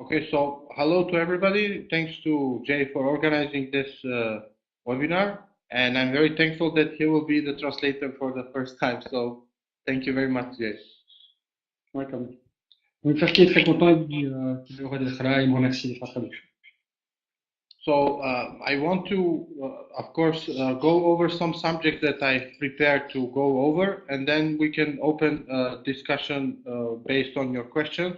Okay, so hello to everybody. Thanks to Jay for organizing this webinar. And I'm very thankful that he will be the translator for the first time. So thank you very much, Jay. Welcome. Donc Ferki est très content, il dit qu'il est heureux d'être là, il me remercie de faire la traduction. So I want to, of course, go over some subjects that I prepared to go over, and then we can open a discussion based on your questions.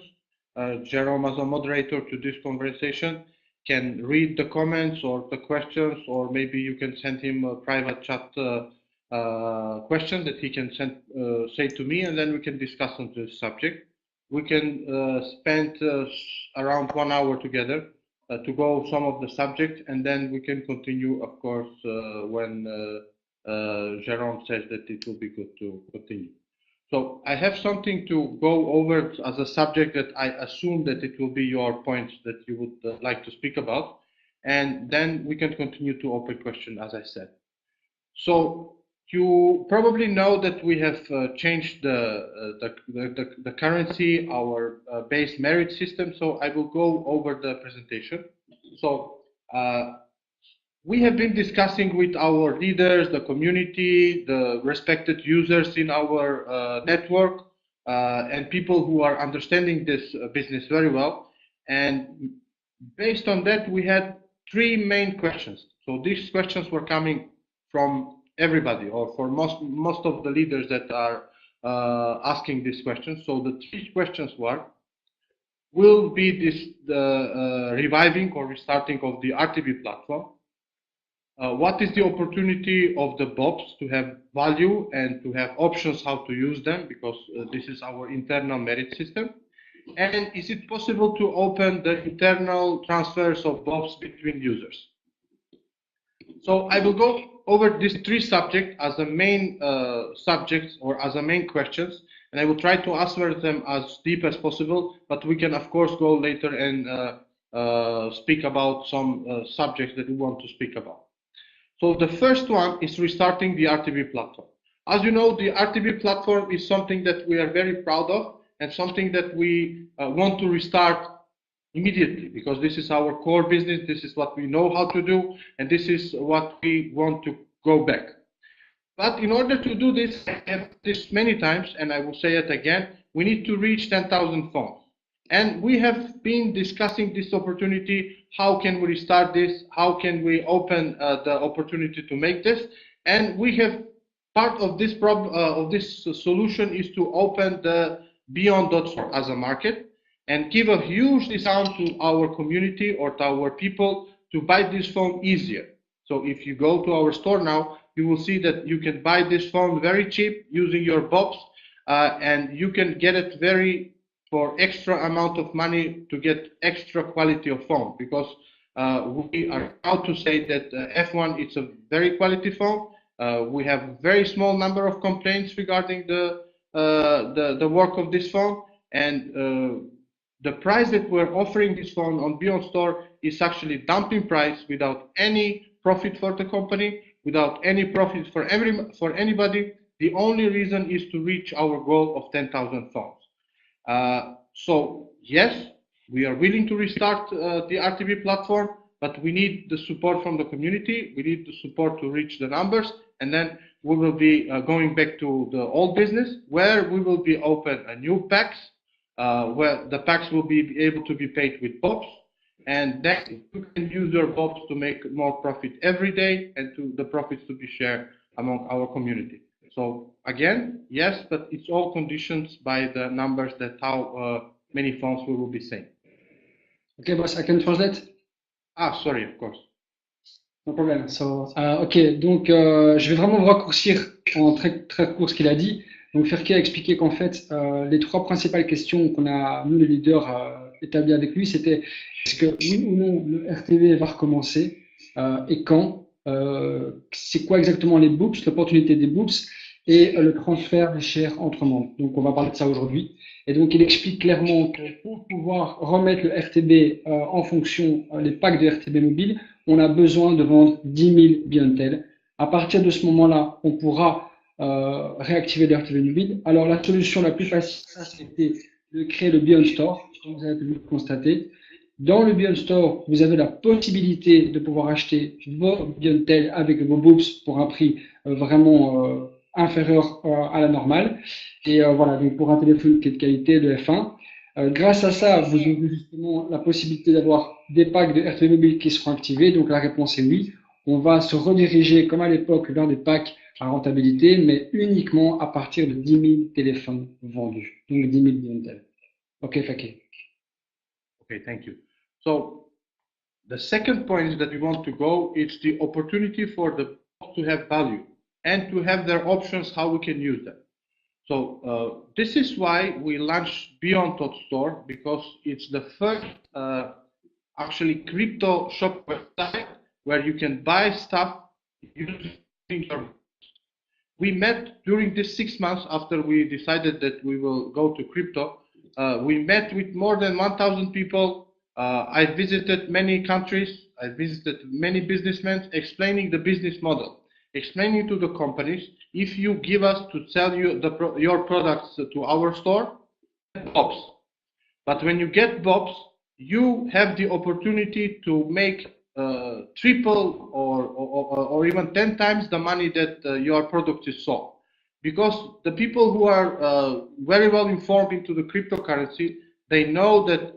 Jerome, as a moderator to this conversation, can read the comments or the questions, or maybe you can send him a private chat question that he can send, say to me, and then we can discuss on this subject. We can spend around 1 hour together to go some of the subjects, and then we can continue, of course, when Jerome says that it will be good to continue. So I have something to go over as a subject that I assume that it will be your points that you would like to speak about, and then we can continue to open question, as I said. So you probably know that we have changed the currency, our base merit system. So I will go over the presentation. So we have been discussing with our leaders, the community, the respected users in our network, and people who are understanding this business very well. And based on that, we had three main questions. So these questions were coming from everybody, or for most of the leaders that are asking these questions. So the three questions were: will be this the reviving or restarting of the RTB platform? What is the opportunity of the BOPs to have value and to have options how to use them, because this is our internal merit system? And is it possible to open the internal transfers of BOPs between users? So I will go over these three subjects as the main subjects or as the main questions, and I will try to answer them as deep as possible, but we can of course go later and speak about some subjects that we want to speak about. So the first one is restarting the RTB platform. As you know, the RTB platform is something that we are very proud of and something that we want to restart immediately, because this is our core business, this is what we know how to do, and this is what we want to go back. But in order to do this, I have this many times, and I will say it again, we need to reach 10,000 phones. And we have been discussing this opportunity. How can we restart this? How can we open the opportunity to make this? And we have part of this problem of this solution is to open the Beyond.Store as a market and give a huge discount to our community or to our people to buy this phone easier. So if you go to our store now, you will see that you can buy this phone very cheap using your BOPs, and you can get it for extra amount of money to get extra quality of phone, because we are proud to say that F1 it's a very quality phone. We have very small number of complaints regarding the work of this phone, and the price that we're offering this phone on Beyond Store is actually dumping price without any profit for the company, without any profit for anybody. The only reason is to reach our goal of 10,000 phones. So yes, we are willing to restart the RTB platform, but we need the support from the community. We need the support to reach the numbers, and then we will be going back to the old business, where we will be open a new packs, where the packs will be able to be paid with BOPs, and then you can use your BOPs to make more profit every day, and to the profits to be shared among our community. So again, yes, but it's all conditions by the numbers that how many phones we will be selling. Okay, boss, I can translate? Ah, sorry, of course. No problem. So, ok, donc je vais vraiment vous raccourcir en très court ce qu'il a dit. Donc Ferki a expliqué qu'en fait, les trois principales questions qu'on a, nous les leaders, établies avec lui, c'était est-ce que oui ou non le RTB va recommencer et quand, c'est quoi exactement les boops, l'opportunité des boops et le transfert des shares entre membres. Donc on va parler de ça aujourd'hui. Et donc il explique clairement que pour pouvoir remettre le RTB en fonction, les packs de RTB mobile, on a besoin de vendre 10 000 Biontel. À partir de ce moment-là, on pourra réactiver le RTB mobile. Alors la solution la plus facile, ça c'était de créer le Beyond Store, comme vous avez pu le constater. Dans le Beyond Store, vous avez la possibilité de pouvoir acheter vos Beyond Tel avec vos books pour un prix vraiment inférieur à la normale. Et voilà, donc pour un téléphone qui est de qualité, de F1. Grâce à ça, vous avez justement la possibilité d'avoir des packs de RTL Mobile qui seront activés. Donc la réponse est oui. On va se rediriger, comme à l'époque, vers des packs à rentabilité, mais uniquement à partir de 10 000 téléphones vendus. Donc 10 000 Beyond Tel. OK, Fakir. Okay, thank you. So the second point that we want to go is the opportunity for the to have value and to have their options how we can use them. So this is why we launched Beyond Store, because it's the first actually crypto shop website where you can buy stuff using your. We met during this 6 months after we decided that we will go to crypto. We met with more than 1,000 people. I visited many countries. I visited many businessmen, explaining the business model, explaining to the companies, if you give us to sell you your products to our store, BOPs. But when you get BOPs, you have the opportunity to make triple or even 10 times the money that your product is sold. Because the people who are very well informed into the cryptocurrency, they know that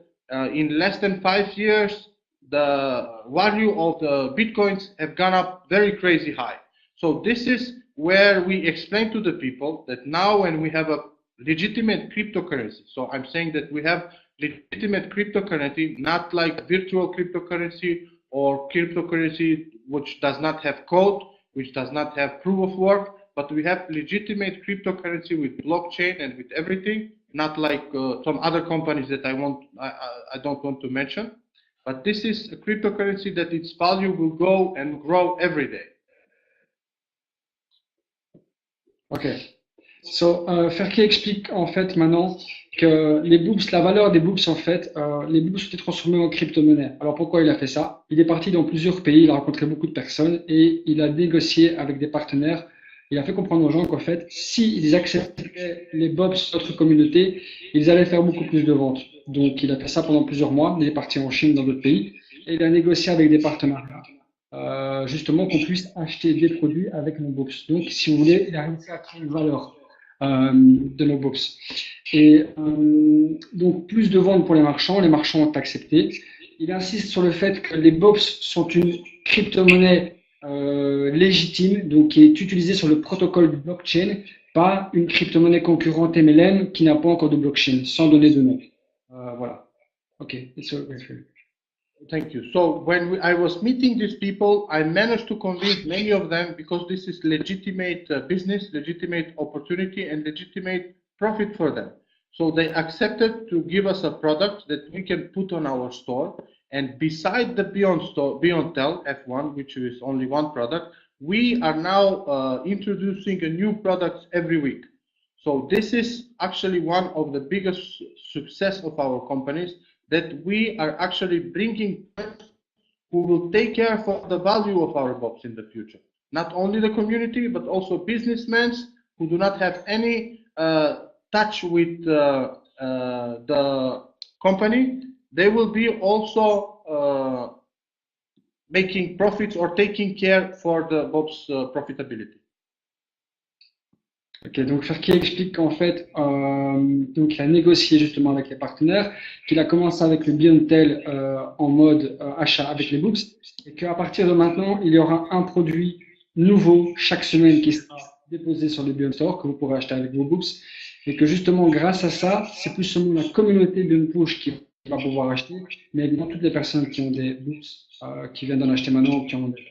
in less than 5 years, the value of the Bitcoins have gone up very crazy high. So this is where we explain to the people that now when we have a legitimate cryptocurrency, so I'm saying that we have legitimate cryptocurrency, not like virtual cryptocurrency or cryptocurrency which does not have code, which does not have proof of work, but we have legitimate cryptocurrency with blockchain and with everything, not like some other companies that I don't want to mention. But this is a cryptocurrency that its value will go and grow every day. OK. So, Ferki explique en fait maintenant que les boops, la valeur des boops en fait, les boops ont été transformés en crypto-monnaie. Alors pourquoi il a fait ça? Il est parti dans plusieurs pays, il a rencontré beaucoup de personnes et il a négocié avec des partenaires. Il a fait comprendre aux gens qu'en fait, s'ils acceptaient les boops de notre communauté, ils allaient faire beaucoup plus de ventes. Donc il a fait ça pendant plusieurs mois. Il est parti en Chine, dans d'autres pays, et il a négocié avec des partenariats. Justement qu'on puisse acheter des produits avec nos boops. Donc, si vous voulez, il a réussi à créer une valeur de nos boops. Et donc, plus de ventes pour les marchands ont accepté. Il insiste sur le fait que les boops sont une crypto-monnaie légitime, donc qui est utilisée sur le protocole du blockchain, pas une crypto-monnaie concurrente MLM qui n'a pas encore de blockchain, sans donner de nom. Voilà. OK. Thank you. So when I was meeting these people, I managed to convince many of them, because this is legitimate business, legitimate opportunity, and legitimate profit for them. So they accepted to give us a product that we can put on our store. And beside the Beyond Tel F1, which is only one product, we are now introducing a new product every week. So this is actually one of the biggest success of our companies, that we are actually bringing who will take care for the value of our BOPs in the future. Not only the community, but also businessmen who do not have any touch with the company. They will be also making profits or taking care for the BOPs profitability. Ok, donc Ferki explique qu'en fait, donc il a négocié justement avec les partenaires, qu'il a commencé avec le Beyond Tel en mode achat avec les boops, et qu'à partir de maintenant, il y aura un produit nouveau chaque semaine qui sera déposé sur le Beyond Store, que vous pourrez acheter avec vos boops, et que justement grâce à ça, c'est plus seulement la communauté Beyond Push qui va pouvoir acheter, mais évidemment toutes les personnes qui ont des boops, qui viennent d'en acheter maintenant ou qui en ont déjà.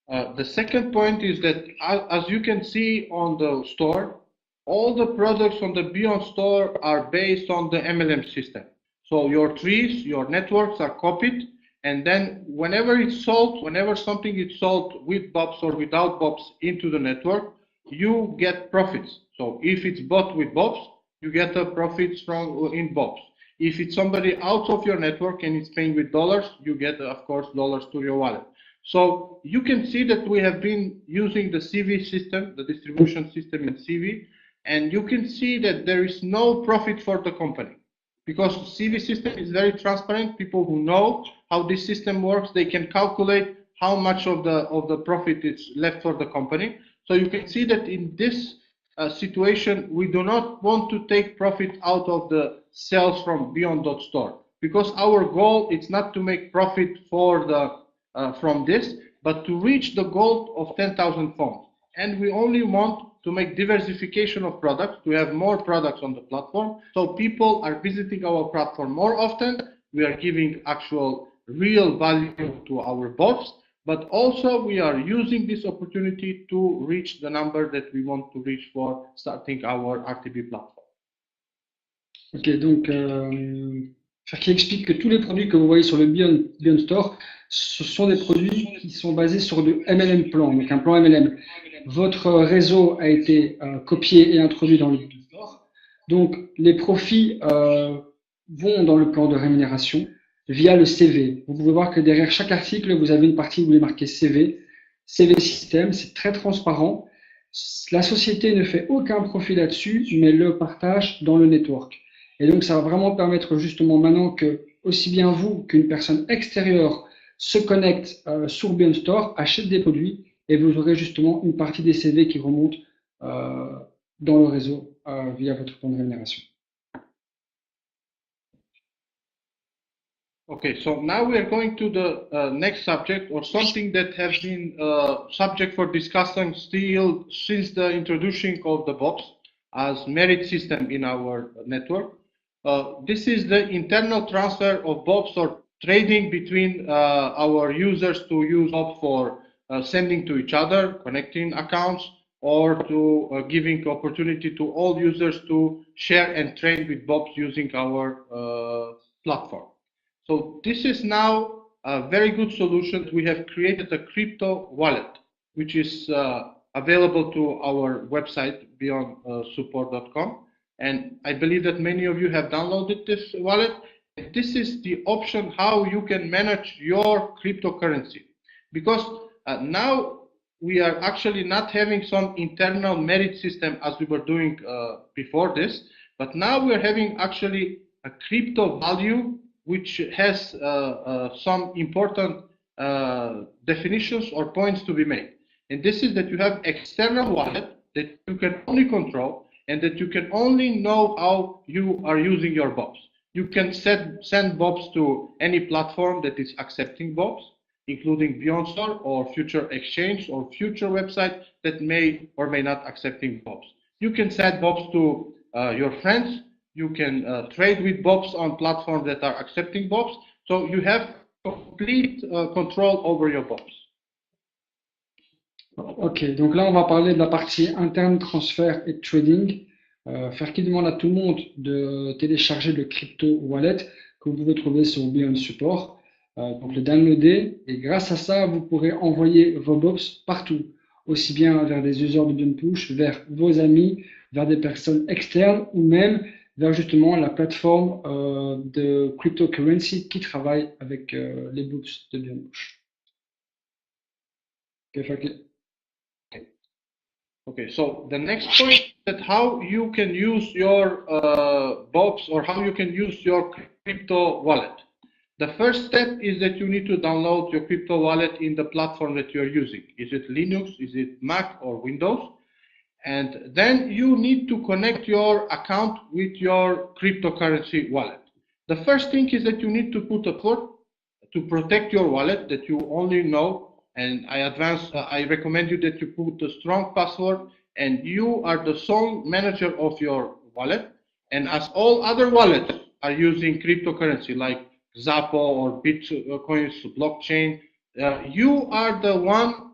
The second point is that, as you can see on the store, all the products on the Beyond Store are based on the MLM system. So your trees, your networks are copied, and then whenever it's sold, whenever something is sold with BOPs or without BOPs into the network, you get profits. So if it's bought with BOPs, you get the profits from in BOPs. If it's somebody out of your network and it's paying with dollars, you get, of course, dollars to your wallet. So you can see that we have been using the CV system, the distribution system in CV, and you can see that there is no profit for the company because CV system is very transparent. People who know how this system works, they can calculate how much of the profit is left for the company. So you can see that in this situation, we do not want to take profit out of the sales from Beyond.Store because our goal is not to make profit for the from this, but to reach the goal of 10,000 phones. And we only want to make diversification of products, to have more products on the platform. So people are visiting our platform more often. We are giving actual real value to our bots, but also we are using this opportunity to reach the number that we want to reach for starting our RTB platform. Ok, donc Ferki explique que tous les produits que vous voyez sur le Beyond Store, ce sont des produits qui sont basés sur le MLM plan, donc un plan MLM. Votre réseau a été copié et introduit dans le Beyond Store. Donc les profits vont dans le plan de rémunération via le CV. Vous pouvez voir que derrière chaque article, vous avez une partie où il est marqué CV, CV système, c'est très transparent. La société ne fait aucun profit là-dessus, mais le partage dans le network. Et donc, ça va vraiment permettre justement maintenant que aussi bien vous qu'une personne extérieure se connecte sur Beyond Store, achète des produits et vous aurez justement une partie des CV qui remontent dans le réseau via votre plan de rémunération. Okay, so now we are going to the next subject, or something that has been subject for discussion still since the introduction of the BOPs as merit system in our network. This is the internal transfer of BOPs or trading between our users to use BOP for sending to each other, connecting accounts, or to giving opportunity to all users to share and trade with BOPs using our platform. So this is now a very good solution. We have created a crypto wallet, which is available to our website beyondsupport.com. And I believe that many of you have downloaded this wallet. This is the option how you can manage your cryptocurrency. Because now we are actually not having some internal merit system as we were doing before this, but now we're having actually a crypto value which has some important definitions or points to be made. And this is that you have external wallet that you can only control and that you can only know how you are using your BOPs. You can send BOPs to any platform that is accepting BOPs, including Beyond Store or future exchange or future website that may or may not accepting BOPs. You can send BOPs to your friends. You can trade with BOPs on platforms that are accepting BOPs. So you have complete control over your BOPs. Ok, donc là on va parler de la partie interne, transfert et trading. Ferki demande à tout le monde de télécharger le crypto wallet que vous pouvez trouver sur Beyond Support. Donc le downloader, et grâce à ça vous pourrez envoyer vos BOPs partout, aussi bien vers des users de Beyond Push, vers vos amis, vers des personnes externes ou même vers justement la plateforme de cryptocurrency qui travaille avec les BOPs de Beyond Push. Okay, Ferki. Okay, so the next point is that how you can use your BOPs or how you can use your crypto wallet. The first step is that you need to download your crypto wallet in the platform that you're using. Is it Linux, is it Mac or Windows? And then you need to connect your account with your cryptocurrency wallet. The first thing is that you need to put a code to protect your wallet that you only know. And I recommend you that you put a strong password and you are the sole manager of your wallet. And as all other wallets are using cryptocurrency like Xapo or Bitcoin's blockchain, you are the one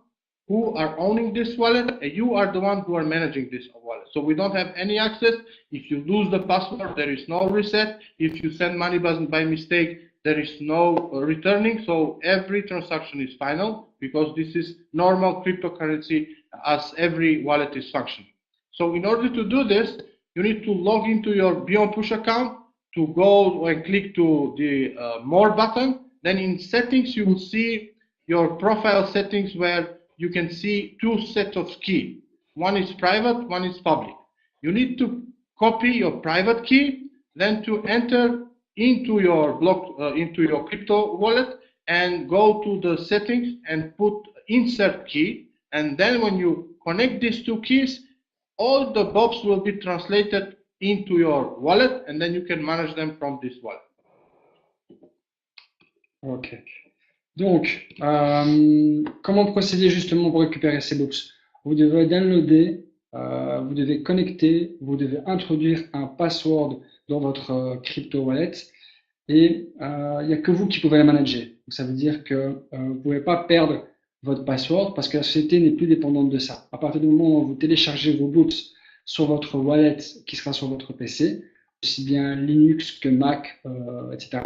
who are owning this wallet and you are the one who are managing this wallet. So we don't have any access. If you lose the password, there is no reset. If you send money by mistake, there is no returning. So every transaction is final because this is normal cryptocurrency as every wallet is functioning. So in order to do this, you need to log into your Beyond Push account, to go and click to the more button. Then in settings, you will see your profile settings where you can see two sets of key. One is private, one is public. you need to copy your private key, then to enter into your into your crypto wallet and go to the settings and put insert key. And then when you connect these two keys, all the BOBs will be translated into your wallet, and then you can manage them from this wallet. Ok. Donc, comment procéder justement pour récupérer ces books? Vous devez downloader, vous devez connecter, vous devez introduire un password dans votre crypto wallet et il n'y a que vous qui pouvez la manager. Donc, ça veut dire que vous ne pouvez pas perdre votre password parce que la société n'est plus dépendante de ça. À partir du moment où vous téléchargez vos books sur votre wallet qui sera sur votre PC, aussi bien Linux que Mac, etc.,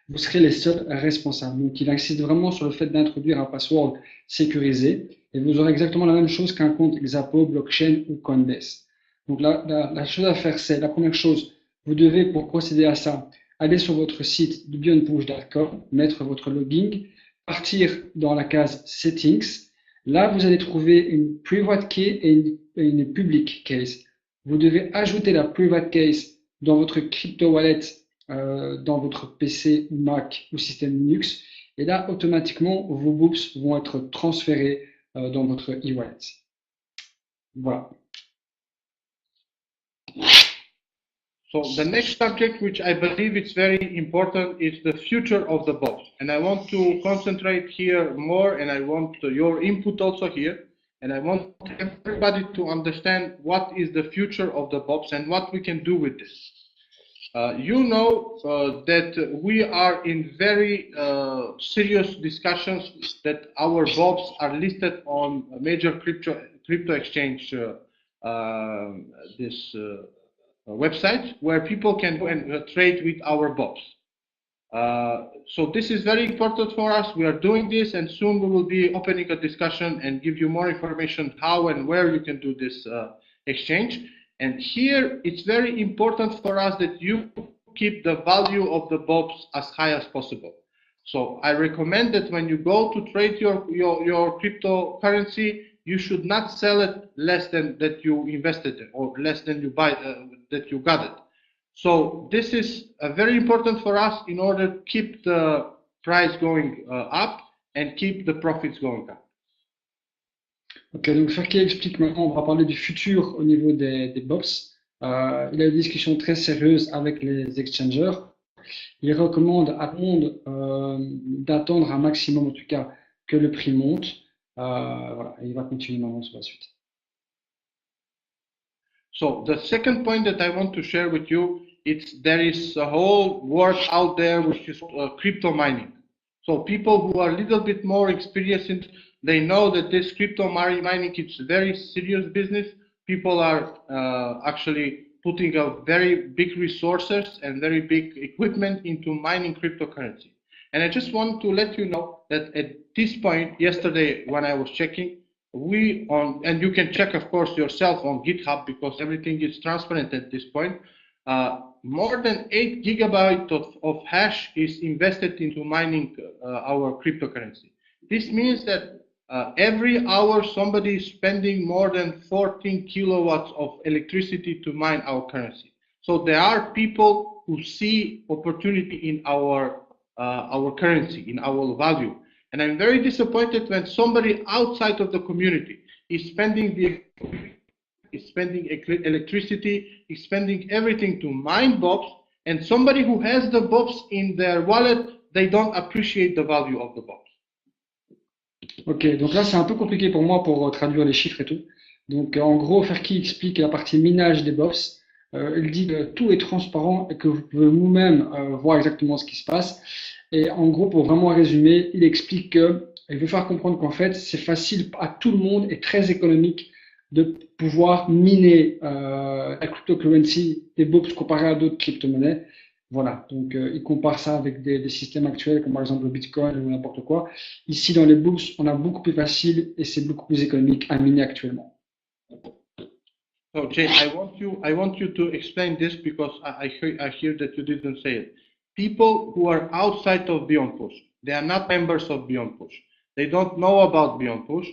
vous serez les seuls responsables. Donc, il insiste vraiment sur le fait d'introduire un password sécurisé et vous aurez exactement la même chose qu'un compte Xapo, Blockchain ou Coinbase. Donc, la chose à faire, c'est la première chose, vous devez, pour procéder à ça, aller sur votre site beyondpush.com, mettre votre login, partir dans la case Settings. Là, vous allez trouver une private key et une public case. Vous devez ajouter la private case dans votre crypto wallet, dans votre PC, Mac ou système Linux. Et là, automatiquement, vos books vont être transférés dans votre e-wallet. Voilà. So the next subject, which I believe is very important, is the future of the BOBs. And I want to concentrate here more, and I want your input also here. And I want everybody to understand what is the future of the BOBs and what we can do with this. You know that we are in very serious discussions that our BOBs are listed on a major crypto exchange website where people can go and trade with our BOBs. So this is very important for us. We are doing this, and soon we will be opening a discussion and give you more information how and where you can do this exchange. And here it's very important for us that you keep the value of the BOBs as high as possible. So I recommend that when you go to trade your cryptocurrency, you should not sell it less than that you invested it or less than you buy that you got it. So this is very important for us in order to keep the price going up and keep the profits going up. Ok, donc Ferki explique maintenant, on va parler du futur au niveau des BOBs. Il a des discussions très sérieuses avec les exchangers. Il recommande à tout le monde d'attendre un maximum, en tout cas, que le prix monte. Voilà, et il va continuer maintenant sur la suite. So the second point that I want to share with you, there is a whole world out there which is crypto mining. So people who are a little bit more experienced, they know that this crypto mining is a very serious business. People are actually putting a very big resources and very big equipment into mining cryptocurrency. And I just want to let you know that at this point, yesterday when I was checking, and you can check, of course, yourself on GitHub because everything is transparent at this point. More than 8 gigabytes of hash is invested into mining our cryptocurrency. This means that every hour somebody is spending more than 14 kilowatts of electricity to mine our currency. So there are people who see opportunity in our currency, in our value. And I'm very disappointed when somebody outside of the community is spending electricity, is spending everything to mine BOBs, and somebody who has the BOBs in their wallet, they don't appreciate the value of the BOBs. Ok, donc là c'est un peu compliqué pour moi pour traduire les chiffres et tout. Donc en gros, Ferki explique la partie minage des BOBs. Il dit que tout est transparent et que vous pouvez vous-même voir exactement ce qui se passe. Et en gros, pour vraiment résumer, il explique il veut faire comprendre qu'en fait, c'est facile à tout le monde et très économique de pouvoir miner la cryptocurrency des BOBs comparé à d'autres crypto-monnaies. Voilà, donc il compare ça avec des systèmes actuels comme par exemple le Bitcoin ou n'importe quoi. Ici, dans les BOBs, on a beaucoup plus facile et c'est beaucoup plus économique à miner actuellement. So Jay, I want you to explain this because I hear that you didn't say it. People who are outside of Beyond Push, they are not members of Beyond Push. They don't know about Beyond Push.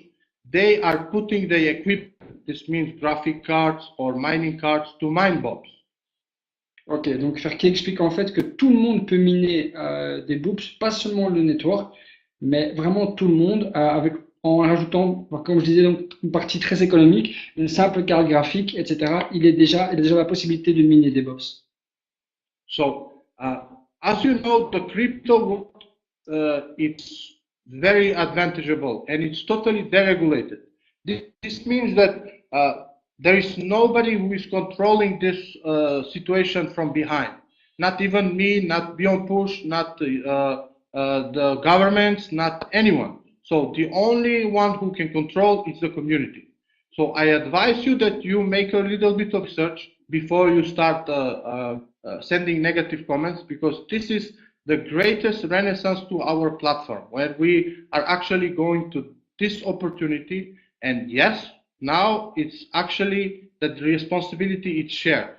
they are putting the equipment, this means graphic cards or mining cards, to mine bobs. Ok, donc Ferki explique en fait que tout le monde peut miner des boops, pas seulement le network, mais vraiment tout le monde, en rajoutant, comme je disais, donc, une partie très économique, une simple carte graphique, etc. Il a déjà la possibilité de miner des bobs. So, as you know, the crypto world, it's very advantageable and it's totally deregulated. This means that there is nobody who is controlling this situation from behind. Not even me, not Beyond Push, not the governments, not anyone. So the only one who can control is the community. So I advise you that you make a little bit of research before you start sending negative comments, because this is the greatest renaissance to our platform, where we are actually going to this opportunity. And yes, now it's actually that the responsibility is shared.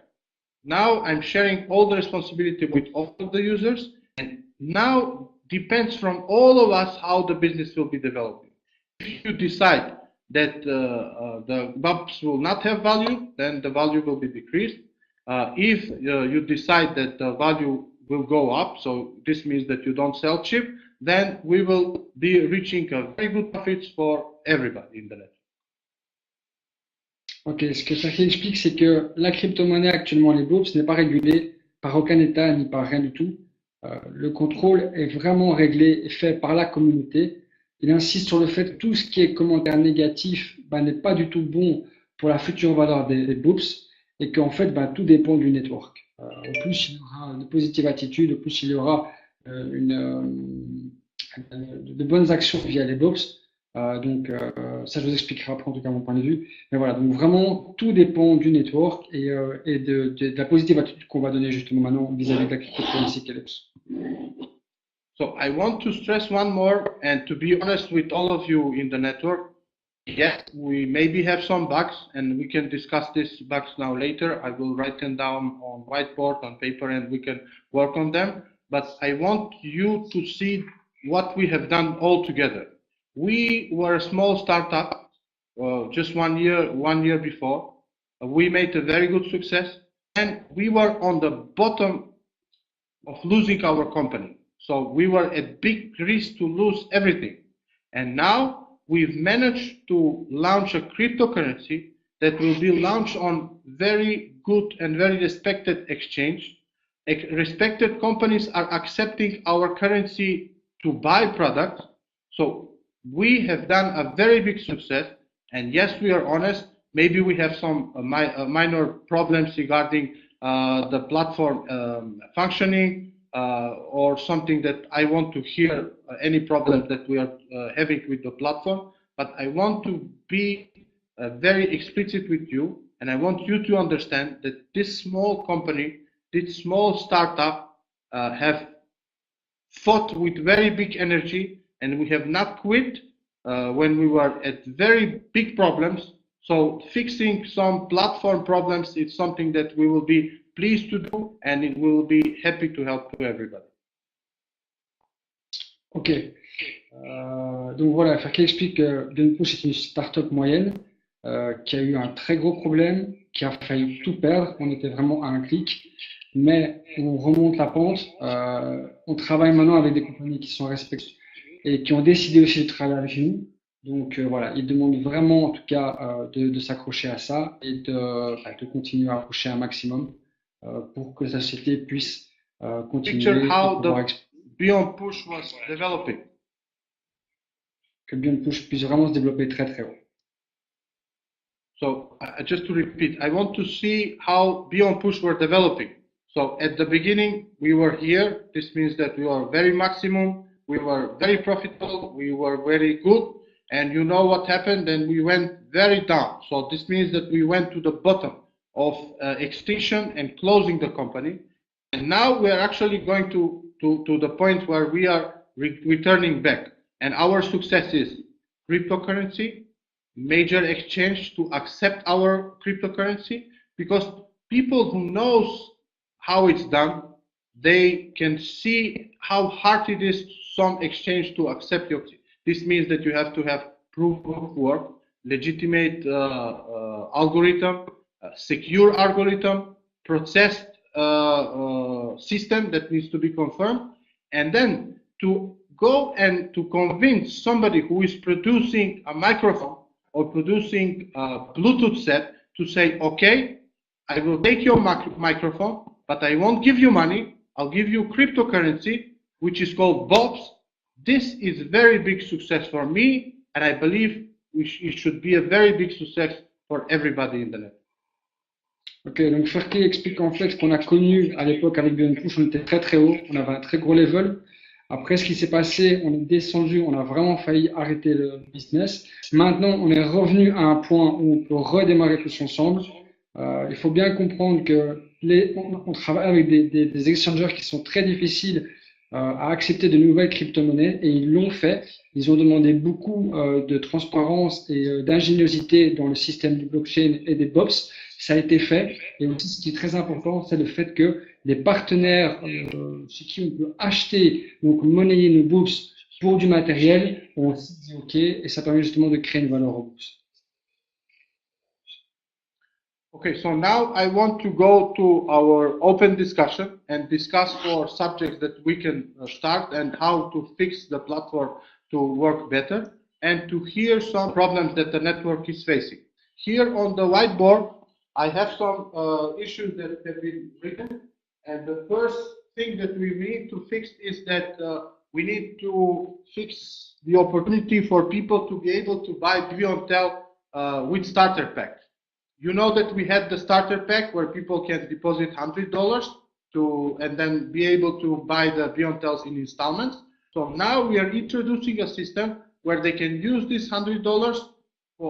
Now I'm sharing all the responsibility with all of the users, and now depends from all of us how the business will be developing. If you decide that the bubs will not have value, then the value will be decreased. If you decide that the value will go up, so this means that you don't sell cheap, then we will be reaching a very good profits for everybody in the net. Ok, ce que Ferki explique, c'est que la crypto-monnaie actuellement, les boops, n'est pas régulée par aucun État ni par rien du tout. Le contrôle est vraiment réglé et fait par la communauté. Il insiste sur le fait que tout ce qui est commentaire négatif n'est pas du tout bon pour la future valeur des boops et qu'en fait tout dépend du network. Au plus il y aura de positive attitude, au plus il y aura de bonnes actions via les boops. Donc ça je vous expliquerai après en tout cas mon point de vue. Mais voilà, donc vraiment tout dépend du network et de la positive attitude qu'on va donner justement maintenant vis-à-vis de la cryptocurrency Calypso. So I want to stress one more, and to be honest with all of you in the network, yes, we maybe have some bugs, and we can discuss these bugs now later. I will write them down on whiteboard, on paper, and we can work on them. But I want you to see what we have done all together. We were a small startup, just 1 year before. We made a very good success, and we were on the bottom of losing our company. So we were at big risk to lose everything. And now we've managed to launch a cryptocurrency that will be launched on very good and very respected exchange. Respected companies are accepting our currency to buy products. So we have done a very big success. And yes, we are honest. Maybe we have some minor problems regarding the platform functioning, or something that I want to hear any problem that we are having with the platform. But I want to be very explicit with you, and I want you to understand that this small company, this small startup, have fought with very big energy, and we have not quit when we were at very big problems. So fixing some platform problems is something that we will be pleased to do, and it will be happy to help to everybody. Ok. Donc voilà, Ferki explique que Beyond Push est une start-up moyenne qui a eu un très gros problème, qui a failli tout perdre. On était vraiment à un clic, mais on remonte la pente. On travaille maintenant avec des compagnies qui sont respectées et qui ont décidé aussi de travailler avec nous. Donc voilà, ils demandent vraiment en tout cas de s'accrocher à ça et de continuer à accrocher un maximum pour que la société puisse continuer. Picture how the Beyond Push was developing. Que Beyond Push puisse vraiment se développer très très haut. So just to repeat, I want to see how Beyond Push were developing. So at the beginning, we were here. This means that we were very maximum. We were very profitable. We were very good. And you know what happened? Then we went very down. So this means that we went to the bottom of extinction and closing the company. And now we are actually going to the point where we are returning back. And our success is cryptocurrency, major exchange to accept our cryptocurrency, because people who knows how it's done, they can see how hard it is some exchange to accept your. This means that you have to have proof of work. legitimate algorithm, secure algorithm, processed system that needs to be confirmed, and then to go and to convince somebody who is producing a microphone or producing a Bluetooth set to say, okay, I will take your microphone, but I won't give you money. I'll give you cryptocurrency, which is called BOPS. This is very big success for me, and I believe it should be a very big success for everybody in the net. Ok, donc Ferki explique en fait qu'on a connu à l'époque avec Beyond Push, on était très très haut, on avait un très gros level. Après, ce qui s'est passé, on est descendu, on a vraiment failli arrêter le business. Maintenant, on est revenu à un point où on peut redémarrer tous ensemble. Il faut bien comprendre que on travaille avec des exchangers qui sont très difficiles à accepter de nouvelles crypto-monnaies et ils l'ont fait. Ils ont demandé beaucoup de transparence et d'ingéniosité dans le système du blockchain et des BOPS. Ça a été fait. Et aussi, ce qui est très important, c'est le fait que les partenaires chez qui on peut acheter, donc monnayer nos BOPS pour du matériel, ont aussi dit OK et ça permet justement de créer une valeur robuste. Okay, so now I want to go to our open discussion and discuss for subjects that we can start and how to fix the platform to work better and to hear some problems that the network is facing. Here on the whiteboard, I have some issues that have been written, and the first thing that we need to fix is that we need to fix the opportunity for people to be able to buy BeyondTel with starter pack. You know that we had the starter pack where people can deposit $100 and then be able to buy the BeyondTels in installments. So now we are introducing a system where they can use this $100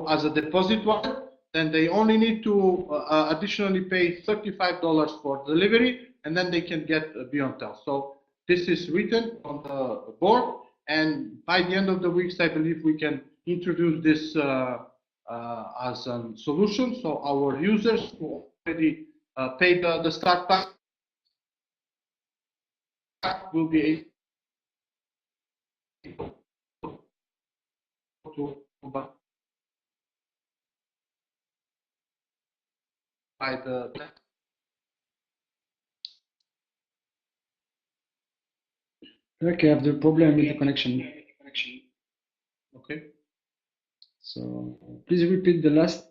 as a deposit wallet. Then they only need to additionally pay $35 for delivery, and then they can get BeyondTel. So this is written on the board, and by the end of the week, I believe we can introduce this as a solution. So our users who already paid the start pack will be able to buy the. Okay, I have the problem with the connection. Okay. So please repeat the last.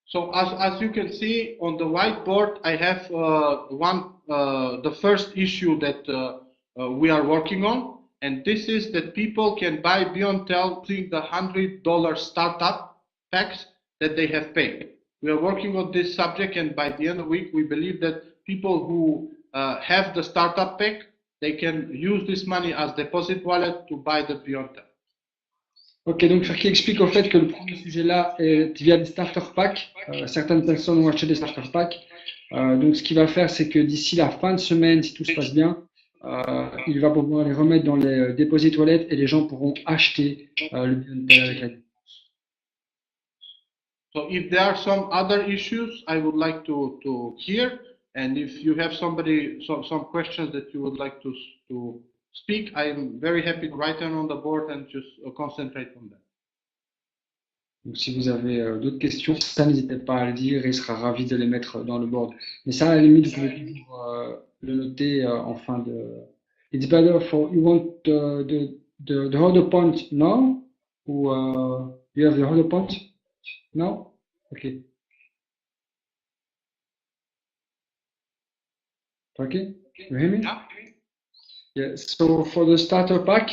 So as you can see on the whiteboard, I have the first issue that we are working on, and this is that people can buy BeyondTel using the $100 startup packs that they have paid. We are working on this subject, and by the end of the week, we believe that people who have the startup pack, they can use this money as deposit wallet to buy the BeyondTel. Ok, donc Ferki explique au fait que le premier sujet là est via des starter packs. Certaines personnes ont acheté des starter packs. Donc ce qu'il va faire, c'est que d'ici la fin de semaine, si tout se passe bien, il va pouvoir les remettre dans les deposit wallets et les gens pourront acheter le BeyondTel avec la dépense. So if there are some other issues, I would like to hear, and if you have some questions that you would like to speak, I am very happy to write them on the board and just concentrate on them. Donc, si vous avez d'autres questions, ça n'hésitez pas à le dire et il sera ravi de les mettre dans le board. Mais ça, à la limite, vous pouvez toujours le noter en fin de. It's better for you want the other point now, or you have the other point now? Okay. Okay, you hear me? Yeah. So for the starter pack,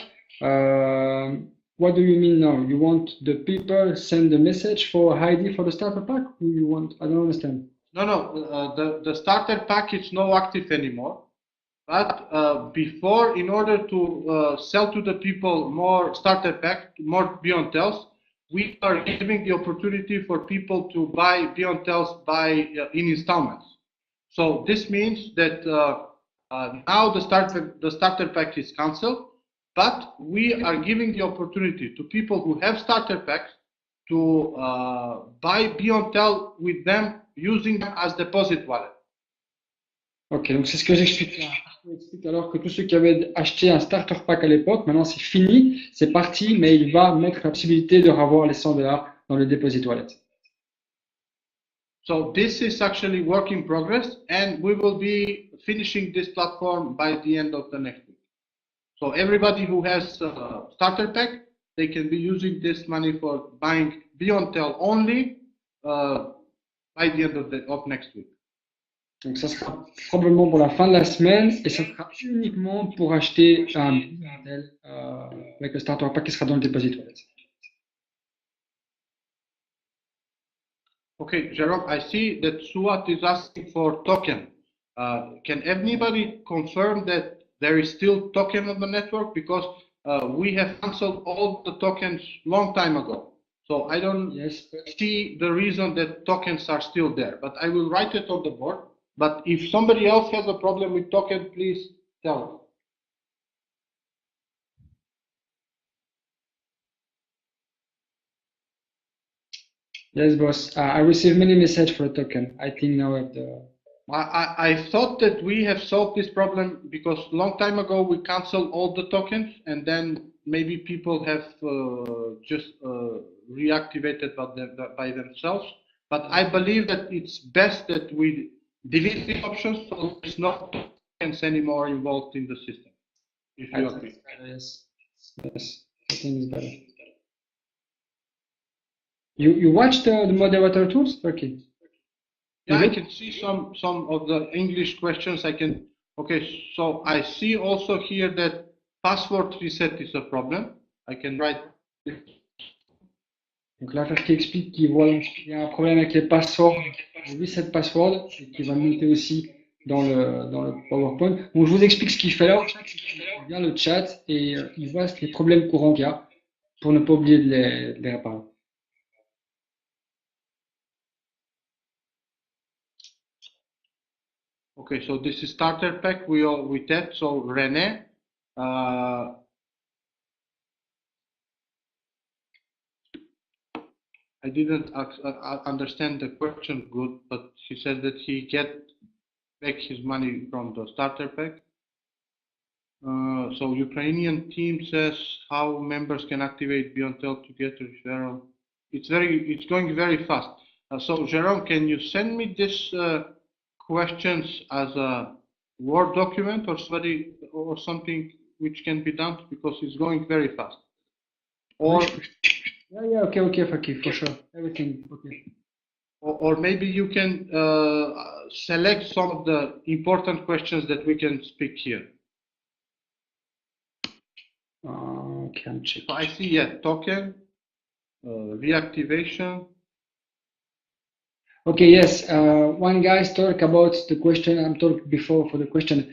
what do you mean now? You want the people send a message for ID for the starter pack? Who you want? I don't understand. No. The starter pack is no active anymore. But before, in order to sell to the people more starter pack, more BeyondTels, we are giving the opportunity for people to buy BeyondTels in installments. So this means that now the starter pack is cancelled, but we are giving the opportunity to people who have starter packs to buy BeyondTel with them using them as deposit wallet. Ok, donc c'est ce que j'explique là. J'explique alors que tous ceux qui avaient acheté un starter pack à l'époque, maintenant c'est fini, c'est parti, mais il va mettre la possibilité de revoir les $100 dans le deposit wallet. So this is actually work in progress, and we will be finishing this platform by the end of the next week. So everybody who has a starter pack, they can be using this money for buying BeyondTel only by the end of next week. Donc ça sera probablement pour la fin de la semaine et ça sera uniquement pour acheter un modèle avec le starter pack qui sera dans le deposit wallet. Okay, Jerome, I see that Suat is asking for token. Can anybody confirm that there is still token on the network? Because we have canceled all the tokens long time ago. So I don't see the reason that tokens are still there, but I will write it on the board. But if somebody else has a problem with token, please tell us. Yes, boss. I received many messages for a token. I think now at the. I thought that we have solved this problem because long time ago we canceled all the tokens and then maybe people have just reactivated by themselves. But I believe that it's best that we delete the options so there's no tokens anymore involved in the system. If you agree. Yes, yes, I think it's better. You watched the moderator tools? Okay. Yeah, I can see some of the English questions. Okay, so I see also here that password reset is a problem. I can write. Donc là, qui explique qu'il voit qu'il y a un problème avec les passwords, reset password, et qui va le noter aussi dans le PowerPoint. Donc je vous explique ce qu'il fait là. Il vient le chat et il voit les problèmes courants qu'il y a pour ne pas oublier de les réparer. Okay, so this is starter pack we test. So René, I didn't understand the question good, but he said that he get back his money from the starter pack. So Ukrainian team says how members can activate BeyondTel to get a referral. It's going very fast. So Jerome, can you send me this questions as a Word document or something which can be done because it's going very fast? Or yeah, okay, for sure. Everything, okay. Or maybe you can select some of the important questions that we can speak here. Okay, I'm checking. So I see, yeah, token, reactivation. Okay, yes. One guy's talk about the question. I'm talk before for the question.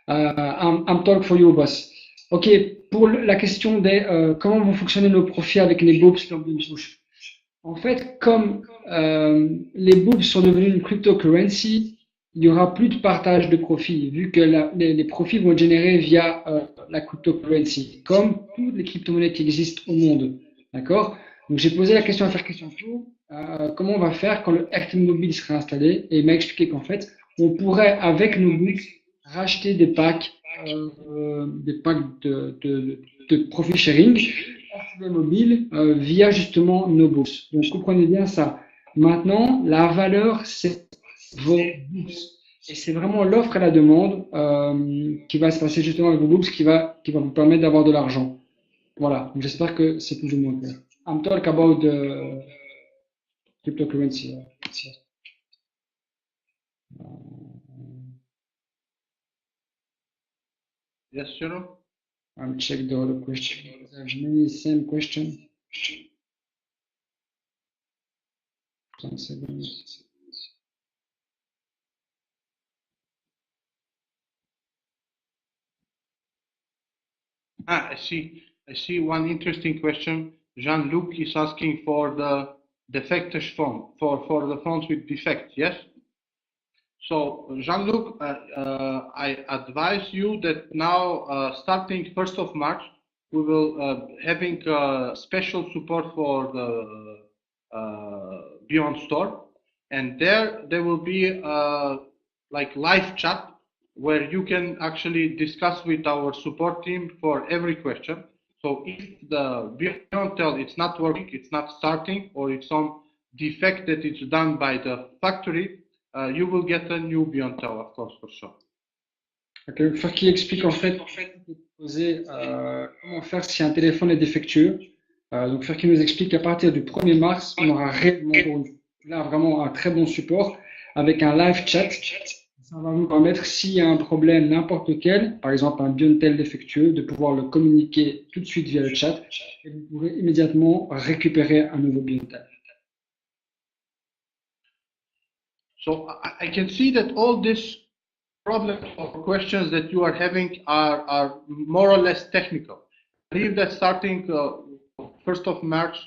I'm talk for you, boss. Ok, pour la question des comment vont fonctionner nos profits avec les boobs sur Beampush. En fait, comme les boobs sont devenus une cryptocurrency, il n'y aura plus de partage de profits, vu que les profits vont être générés via la cryptocurrency, comme toutes les crypto-monnaies qui existent au monde. D'accord? Donc j'ai posé la question à faire question tour. Comment on va faire quand le RTM mobile sera installé? Et il m'a expliqué qu'en fait, on pourrait, avec nos boobs, racheter des packs de profit sharing RTM mobile via justement nos bourses. Donc comprenez bien ça. Maintenant, la valeur, c'est vos bourses. Et c'est vraiment l'offre et la demande qui va se passer justement avec vos bourses qui va vous permettre d'avoir de l'argent. Voilà. J'espère que c'est plus ou moins clair. I'm talking about the cryptocurrency. Yes, sure. I'm check the other question. There's many same question. 10 seconds. I see one interesting question. Jean-Luc is asking for the defectors fund, for the funds with defect, yes? So Jean-Luc, I advise you that now, starting 1st of March, we will having special support for the Beyond Store, and there will be like live chat where you can actually discuss with our support team for every question. So if the Biontel it's not working, it's not starting, or it's some defect that it's done by the factory, you will get a new Biontel, of course, for sure. Okay, faire qui explique en fait comment faire si un téléphone est défectueux. Donc faire qui nous explique qu'à partir du 1er mars, on aura réellement là vraiment un très bon support avec un live chat. Ça va nous permettre, s'il y a un problème n'importe lequel, par exemple un Biontel défectueux, de pouvoir le communiquer tout de suite via le chat et vous pourrez immédiatement récupérer un nouveau Biontel. So I can see that all these problems or questions that you are having are more or less technical. I believe that starting 1st of March,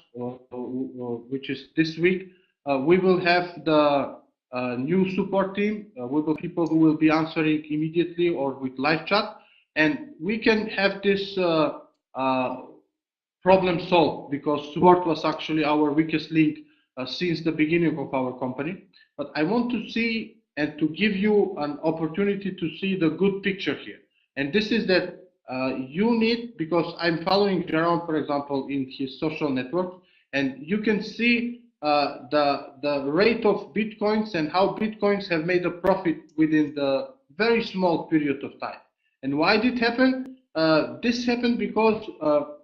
which is this week, we will have the new support team. We will people who will be answering immediately or with live chat, and we can have this problem solved, because support was actually our weakest link since the beginning of our company. But I want to see and to give you an opportunity to see the good picture here. And this is that you need, because I'm following Jerome, for example, in his social network, and you can see the rate of Bitcoins and how Bitcoins have made a profit within the very small period of time. And why did it happen? This happened because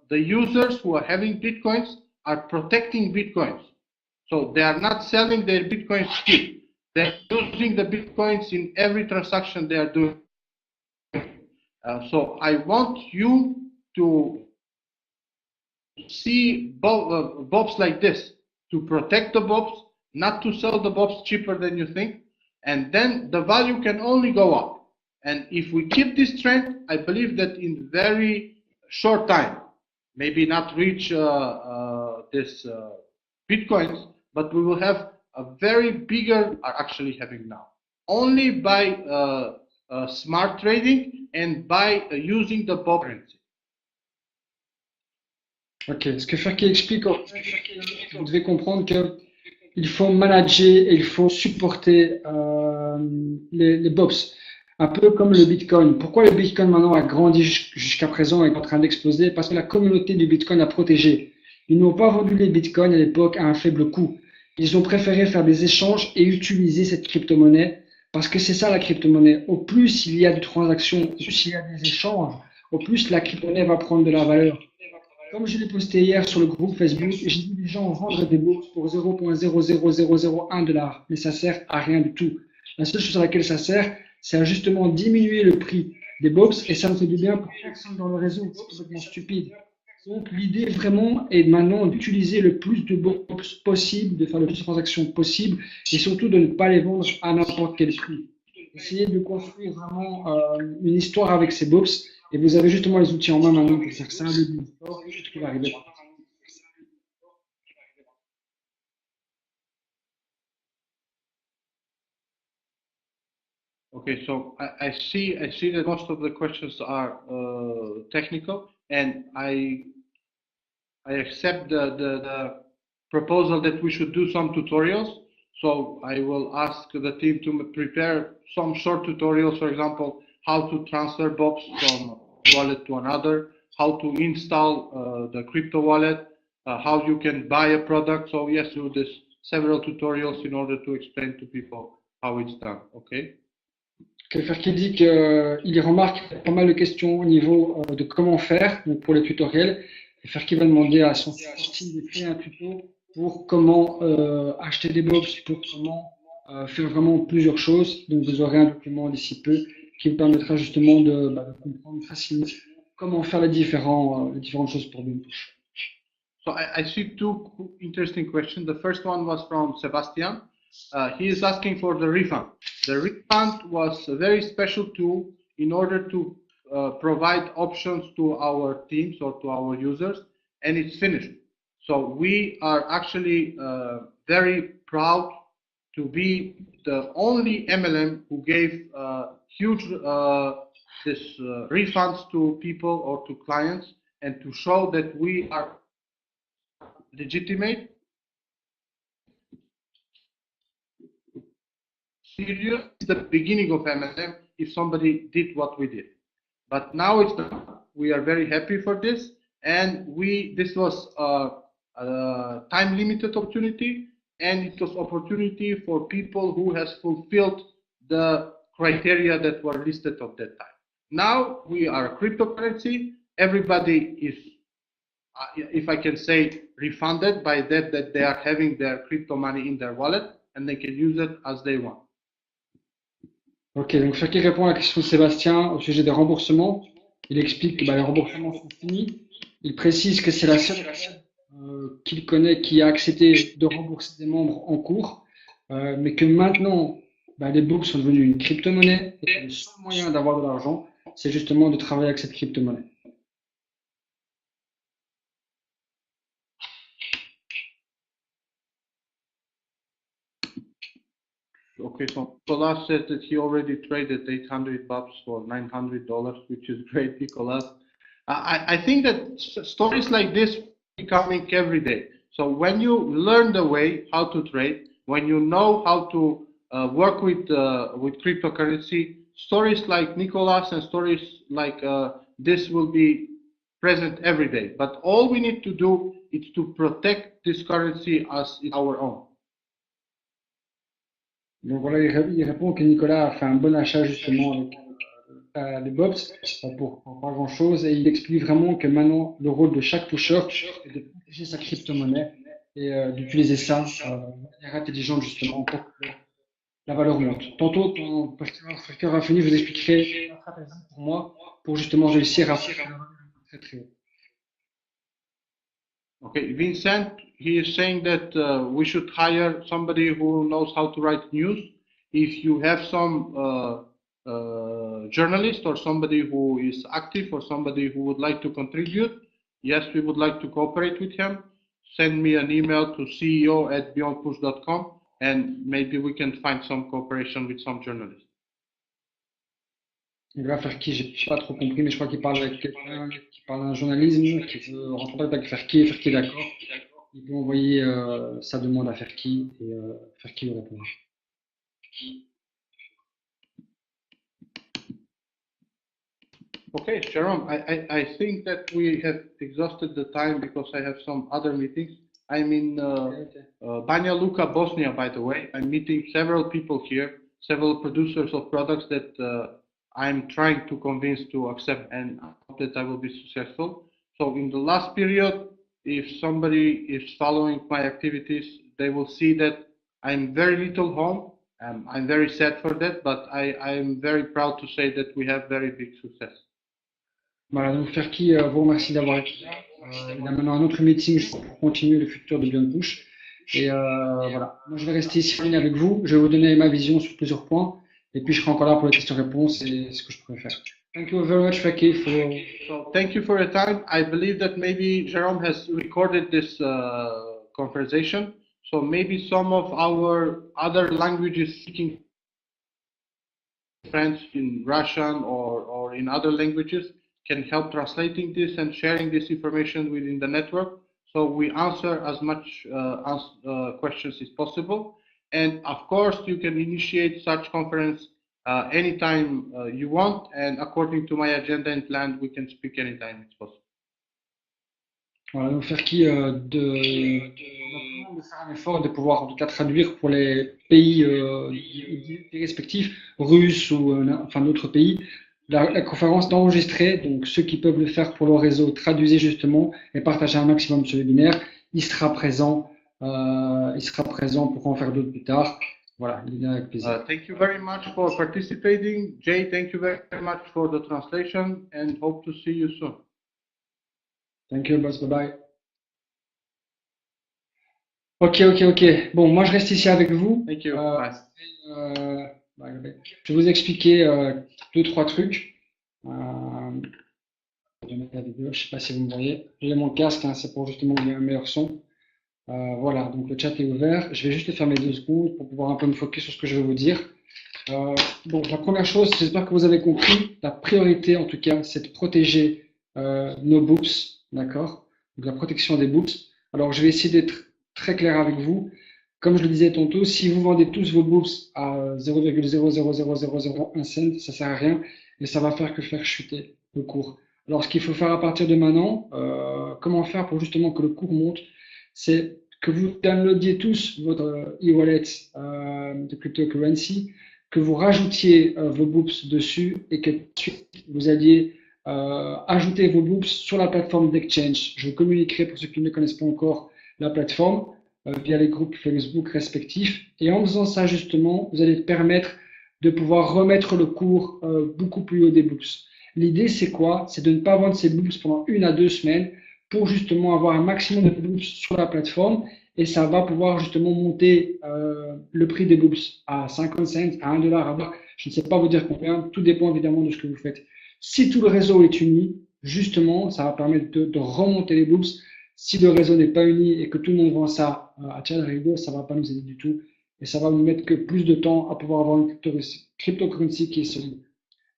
the users who are having Bitcoins are protecting Bitcoins. So they are not selling their Bitcoins cheap. They're using the Bitcoins in every transaction they are doing. So I want you to see BOBs like this, to protect the BOBs, not to sell the BOBs cheaper than you think, and then the value can only go up. And if we keep this trend, I believe that in very short time, maybe not reach this Bitcoins, but we will have a very bigger, are actually having now, only by smart trading and by using the BOB currency. Ok, ce que Ferki explique, vous devez comprendre qu'il faut manager et il faut supporter les BOPS, un peu comme le Bitcoin. Pourquoi le Bitcoin maintenant a grandi jusqu'à présent et est en train d'exploser? Parce que la communauté du Bitcoin a protégé. Ils n'ont pas vendu les Bitcoins à l'époque à un faible coût. Ils ont préféré faire des échanges et utiliser cette crypto-monnaie parce que c'est ça la crypto-monnaie. Au plus il y a de transactions, au plus il y a des échanges, au plus la crypto-monnaie va prendre de la valeur. Comme je l'ai posté hier sur le groupe Facebook, j'ai vu des gens vendre des bourses pour 0,00001 $, mais ça sert à rien du tout. La seule chose à laquelle ça sert, c'est à justement diminuer le prix des box et ça me fait du bien pour personne dans le réseau. C'est complètement stupide. Donc l'idée vraiment est maintenant d'utiliser le plus de box possible, de faire le plus de transactions possible et surtout de ne pas les vendre à n'importe quel prix. Essayez de construire vraiment une histoire avec ces box. Et vous avez justement les outils en main maintenant pour faire ça, le sport, tout ce qui va arriver. Okay, so I see that most of the questions are technical, and I accept the proposal that we should do some tutorials. So I will ask the team to prepare some short tutorials, for example, how to transfer BOBs from wallet to another, how to install the crypto wallet, how you can buy a product. So yes, do this several tutorials in order to explain to people how it's done. Okay. Ferki dit qu'il remarque pas mal de questions au niveau de comment faire donc pour les tutoriels. Et Ferki va demander à son team de créer un tuto pour comment acheter des box, pour comment faire vraiment plusieurs choses. Donc vous aurez un document d'ici peu qui vous permettra justement de comprendre facilement comment faire les différentes choses pour vous. So I see two interesting questions. The first one was from Sebastian. He is asking for the refund. The refund was a very special tool in order to provide options to our teams or to our users, and it's finished. So we are actually very proud to be the only MLM who gave huge refunds to people or to clients, and to show that we are legitimate, serious. Is the beginning of MLM, if somebody did what we did. But now it's not. We are very happy for this, and this was a time limited opportunity, and it was opportunity for people who has fulfilled the criteria that were listed at that time. Now we are a cryptocurrency. Everybody is, if I can say, refunded by that they are having their crypto money in their wallet and they can use it as they want. Ok, donc Faki répond à la question de Sébastien au sujet des remboursements. Il explique que les remboursements sont finis. Il précise que c'est la seule qu'il connaît qui a accepté de rembourser des membres en cours, mais que maintenant, les books sont devenus une crypto-monnaie et que le seul moyen d'avoir de l'argent, c'est justement de travailler avec cette crypto-monnaie. Okay, so Nicolas said that he already traded 800 bucks for $900, which is great, Nicolas. I think that stories like this are coming every day. So when you learn the way how to trade, when you know how to work with cryptocurrency, stories like Nicolas and stories like this will be present every day. But all we need to do is to protect this currency as our own. Donc voilà, il répond que Nicolas a fait un bon achat justement avec les BOPS pour pas grand-chose et il explique vraiment que maintenant le rôle de chaque pusher est de protéger sa crypto-monnaie et d'utiliser ça de manière intelligente justement pour que la valeur monte. Tantôt, ton pasteur Rafini vous expliquerait la stratégie pour moi pour justement réussir à faire la valeur très très haut. Okay, Vincent, he is saying that we should hire somebody who knows how to write news. If you have some journalist or somebody who is active or somebody who would like to contribute, yes, we would like to cooperate with him. Send me an email to ceo@beyondpush.com and maybe we can find some cooperation with some journalists. Il va faire qui? J'ai pas trop compris, mais je crois qu'il parle avec quelqu'un qui parle d'un journalisme, qui veut rentrer en contact avec Ferki, et Ferki est d'accord. Il peut envoyer sa demande à Ferki et Ferki lui répondra. Okay, Jerome, I think that we have exhausted the time because I have some other meetings. I'm in Banja Luka, Bosnia, by the way. I'm meeting several people here, several producers of products that I'm trying to convince to accept, and I hope that I will be successful. So in the last period, if somebody is following my activities, they will see that I'm very little home. I'm very sad for that, but I'm very proud to say that we have very big success. Voilà, donc Ferki vous remercie d'avoir été là. Il a maintenant un autre meeting pour continuer le futur de Beyond Push. Et voilà, moi je vais rester ici en ligne avec vous. Je vais vous donner ma vision sur plusieurs points. Et puis je serai encore là pour les questions-réponses et ce que je pourrais faire. Thank you very much, Ferki. So thank you for your time. I believe that maybe Jerome has recorded this conversation. So maybe some of our other languages speaking French in Russian or in other languages can help translating this and sharing this information within the network. So we answer as much questions as possible. And of course, you can initiate such conference anytime you want. And according to my agenda and plan, we can speak anytime it's possible. Voilà, donc Ferki de faire un effort de pouvoir en tout cas traduire pour les pays respectifs, russes ou enfin d'autres pays, la conférence d'enregistrer. Donc ceux qui peuvent le faire pour le réseau, traduisez justement et partagez un maximum ce webinaire. Il sera présent pour en faire d'autres plus tard. Voilà, il est avec plaisir. Thank you very much for participating. Jay, thank you very much for the translation and hope to see you soon. Thank you, boss. Bye-bye. Ok. Bon, moi je reste ici avec vous. Thank you. Je vais vous expliquer 2-3 trucs. Je vais mettre la vidéo, je sais pas si vous me voyez. J'ai mon casque, hein, c'est pour justement un meilleur son. Voilà, donc le chat est ouvert. Je vais juste le fermer 2 secondes pour pouvoir un peu me focus sur ce que je vais vous dire. Donc la première chose, j'espère que vous avez compris, la priorité en tout cas, c'est de protéger nos books, d'accord? Donc la protection des books. Alors je vais essayer d'être très clair avec vous. comme je le disais tantôt, si vous vendez tous vos boops à 0,00001 cent, ça sert à rien et ça va faire que faire chuter le cours. Alors, ce qu'il faut faire à partir de maintenant, comment faire pour justement que le cours monte, c'est que vous downloadiez tous votre e-wallet de cryptocurrency, que vous rajoutiez vos boops dessus et que ensuite vous alliez ajouter vos boops sur la plateforme d'exchange. Je vous communiquerai pour ceux qui ne connaissent pas encore la plateforme via les groupes Facebook respectifs. Et en faisant ça, justement, vous allez permettre de pouvoir remettre le cours beaucoup plus haut des boops. L'idée, c'est quoi? C'est de ne pas vendre ces boops pendant 1 à 2 semaines pour justement avoir un maximum de boops sur la plateforme et ça va pouvoir justement monter le prix des boops à 50 cents, à 1 dollar, à 2. Je ne sais pas vous dire combien, tout dépend évidemment de ce que vous faites. Si tout le réseau est uni, justement, ça va permettre de remonter les boops. Si le réseau n'est pas uni et que tout le monde vend ça à Rigo, ça ne va pas nous aider du tout et ça va nous mettre que plus de temps à pouvoir avoir une cryptocurrency qui est solide.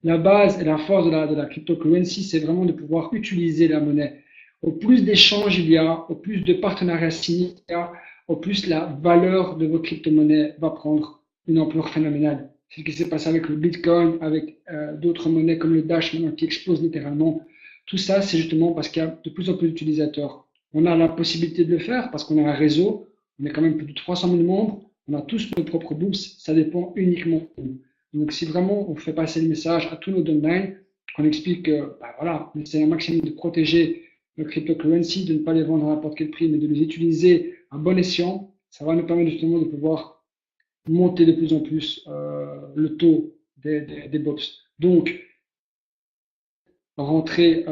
La base et la force de la cryptocurrency, c'est vraiment de pouvoir utiliser la monnaie. Au plus d'échanges il y a, au plus de partenariats signés il y a, au plus la valeur de vos crypto-monnaies va prendre une ampleur phénoménale. C'est ce qui s'est passé avec le Bitcoin, avec d'autres monnaies comme le Dash maintenant qui explose littéralement. Tout ça, c'est justement parce qu'il y a de plus en plus d'utilisateurs. On a la possibilité de le faire parce qu'on a un réseau, on est quand même plus de 300 000 membres, on a tous nos propres bourses, ça dépend uniquement de nous. Donc, si vraiment on fait passer le message à tous nos downlines, qu'on explique que, bah, voilà, c'est un maximum de protéger le cryptocurrency, de ne pas les vendre à n'importe quel prix, mais de les utiliser à bon escient, ça va nous permettre justement de pouvoir monter de plus en plus le taux des BOPS. Donc, rentrez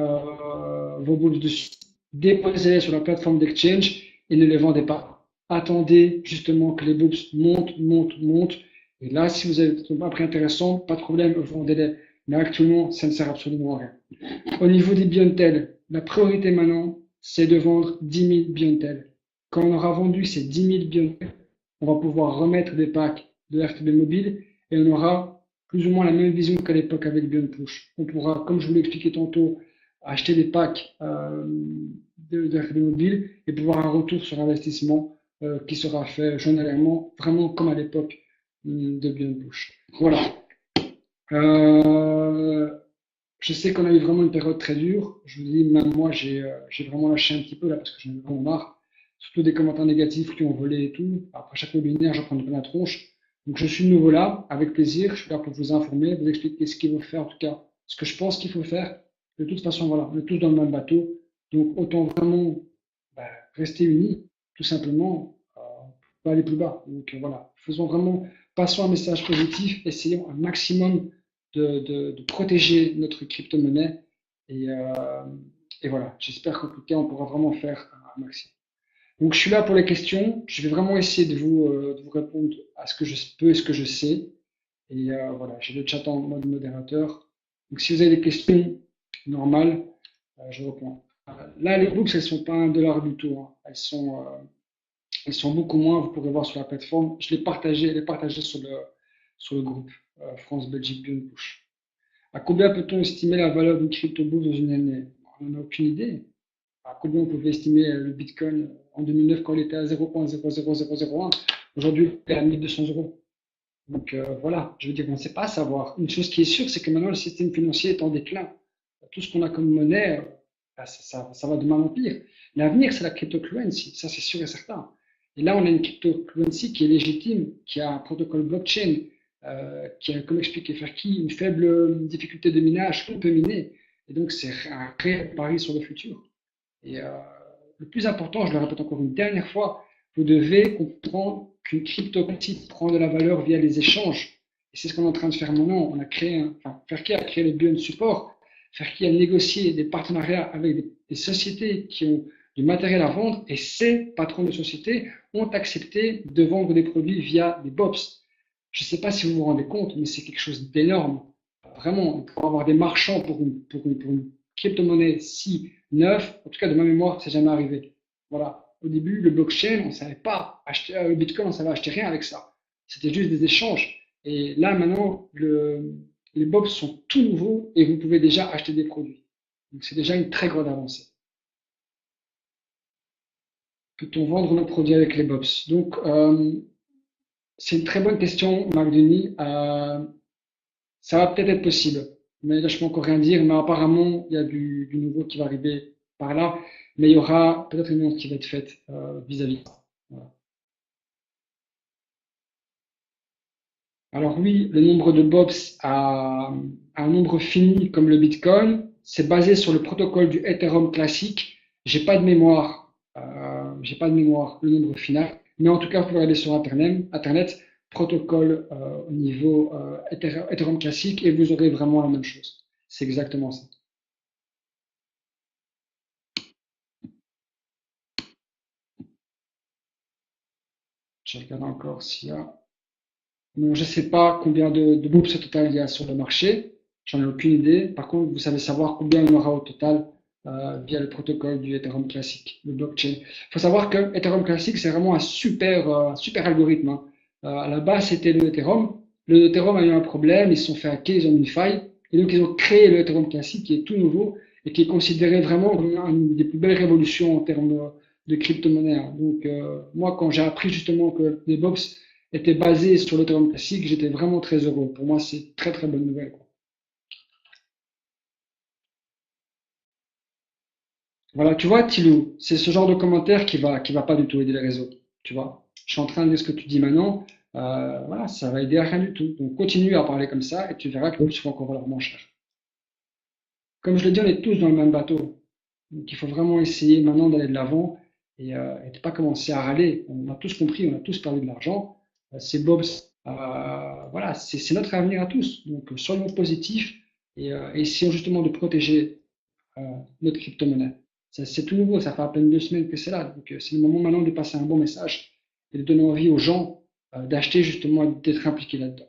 vos BOPS dessus, déposez-les sur la plateforme d'exchange et ne les vendez pas. Attendez justement que les BOPS montent. Et là, si vous avez un prix intéressant, pas de problème, vendez-les. Mais actuellement, ça ne sert absolument à rien. Au niveau des Biontel, la priorité maintenant, c'est de vendre 10 000 Biontel. Quand on aura vendu ces 10 000 Biontel, on va pouvoir remettre des packs de RTB mobile et on aura plus ou moins la même vision qu'à l'époque avec BionPush. On pourra, comme je vous l'ai expliqué tantôt, acheter des packs de RTB mobile et pouvoir un retour sur investissement qui sera fait journalièrement, vraiment comme à l'époque de BionPush. Voilà. Je sais qu'on a eu vraiment une période très dure. Je vous dis, même moi, j'ai vraiment lâché un petit peu là parce que j'en ai vraiment marre. Surtout des commentaires négatifs qui ont volé et tout. Après chaque webinaire, j'en prends plein la tronche. Donc je suis de nouveau là, avec plaisir. Je suis là pour vous informer, vous expliquer ce qu'il faut faire, en tout cas, ce que je pense qu'il faut faire. De toute façon, voilà, on est tous dans le même bateau. Donc autant vraiment rester unis, tout simplement, pas aller plus bas. Donc voilà, faisons vraiment, passons un message positif, essayons un maximum de protéger notre crypto-monnaie. Et, euh, et voilà, j'espère qu'en tout cas, on pourra vraiment faire un maximum. Donc, je suis là pour les questions. Je vais vraiment essayer de vous répondre à ce que je peux et ce que je sais. Et voilà, j'ai le chat en mode modérateur. Donc, si vous avez des questions normales, je réponds. Là, les books, elles sont pas 1 dollar du tout, hein. Elles sont beaucoup moins. Vous pourrez voir sur la plateforme. Je l'ai partagé sur le groupe France-Belgique Bien Push. À combien peut-on estimer la valeur d'une crypto-bourse dans une année? On n'en a aucune idée. À combien on pouvait estimer le Bitcoin en 2009 quand il était à 0,00001? Aujourd'hui, il est à 1200 euros. Donc voilà, je veux dire, on ne sait pas savoir. Une chose qui est sûre, c'est que maintenant le système financier est en déclin. Tout ce qu'on a comme monnaie, ça va de mal en pire. L'avenir, c'est la cryptocurrency, ça c'est sûr et certain. Et là, on a une cryptocurrency qui est légitime, qui a un protocole blockchain, qui a, comme expliqué Ferki, une faible difficulté de minage qu'on peut miner. Et donc, c'est un réel pari sur le futur. Et le plus important, je le répète encore une dernière fois, vous devez comprendre qu'une cryptocurrency prend de la valeur via les échanges. Et c'est ce qu'on est en train de faire maintenant. On a créé, Ferki a créé le Beyond Support. Ferki a négocié des partenariats avec des sociétés qui ont du matériel à vendre et ces patrons de sociétés ont accepté de vendre des produits via des BOPS. Je ne sais pas si vous vous rendez compte, mais c'est quelque chose d'énorme. Vraiment, pour avoir des marchands pour une crypto-monnaie si neuf, en tout cas de ma mémoire, c'est jamais arrivé. Voilà. Au début, le blockchain, on ne savait pas acheter, le Bitcoin, on ne savait acheter rien avec ça. C'était juste des échanges. Et là, maintenant, les BOPS sont tout nouveaux et vous pouvez déjà acheter des produits. Donc, c'est déjà une très grande avancée. Peut-on vendre nos produits avec les BOPS? Donc, c'est une très bonne question, Marc Denis. Ça va peut-être être possible, mais là, je peux encore rien dire. Mais apparemment, il y a du nouveau qui va arriver par là. Mais il y aura peut-être une annonce qui va être faite vis-à-vis de ça. Voilà. Alors oui, le nombre de BOPS a un nombre fini comme le Bitcoin. C'est basé sur le protocole du Ethereum classique. J'ai pas de mémoire le nombre final, mais en tout cas, vous pouvez aller sur Internet, protocole au niveau Ethereum classique, et vous aurez vraiment la même chose. C'est exactement ça. Je regarde encore s'il y a. Non, je ne sais pas combien de boops au total il y a sur le marché. J'en ai aucune idée. Par contre, vous savez savoir combien il y en aura au total via le protocole du Ethereum classique, le blockchain. Il faut savoir que Ethereum classique, c'est vraiment un super algorithme, hein. À la base, c'était le Ethereum. Le Ethereum a eu un problème, ils se sont fait hacker, ils ont mis une faille. Et donc, ils ont créé le Ethereum classique qui est tout nouveau et qui est considéré vraiment comme une des plus belles révolutions en termes de crypto-monnaie, hein. Donc, moi, quand j'ai appris justement que les box était basé sur l'Ethereum classique, j'étais vraiment très heureux. Pour moi, c'est très très bonne nouvelle, quoi. Voilà, tu vois, Tilou, c'est ce genre de commentaire qui va pas du tout aider les réseaux. Tu vois, je suis en train de dire ce que tu dis maintenant. Voilà, ça va aider à rien du tout. Donc continue à parler comme ça et tu verras que tu vas encore valoir moins cher. Comme je l'ai dit, on est tous dans le même bateau. Donc il faut vraiment essayer maintenant d'aller de l'avant et de pas commencer à râler. On a tous compris, on a tous perdu de l'argent. C'est Bob's, voilà, c'est notre avenir à tous. Donc soyons positifs et essayons justement de protéger euh, notre crypto-monnaie. C'est tout nouveau, ça fait à peine 2 semaines que c'est là. Donc c'est le moment maintenant de passer un bon message et de donner envie aux gens d'acheter justement et d'être impliqués là-dedans.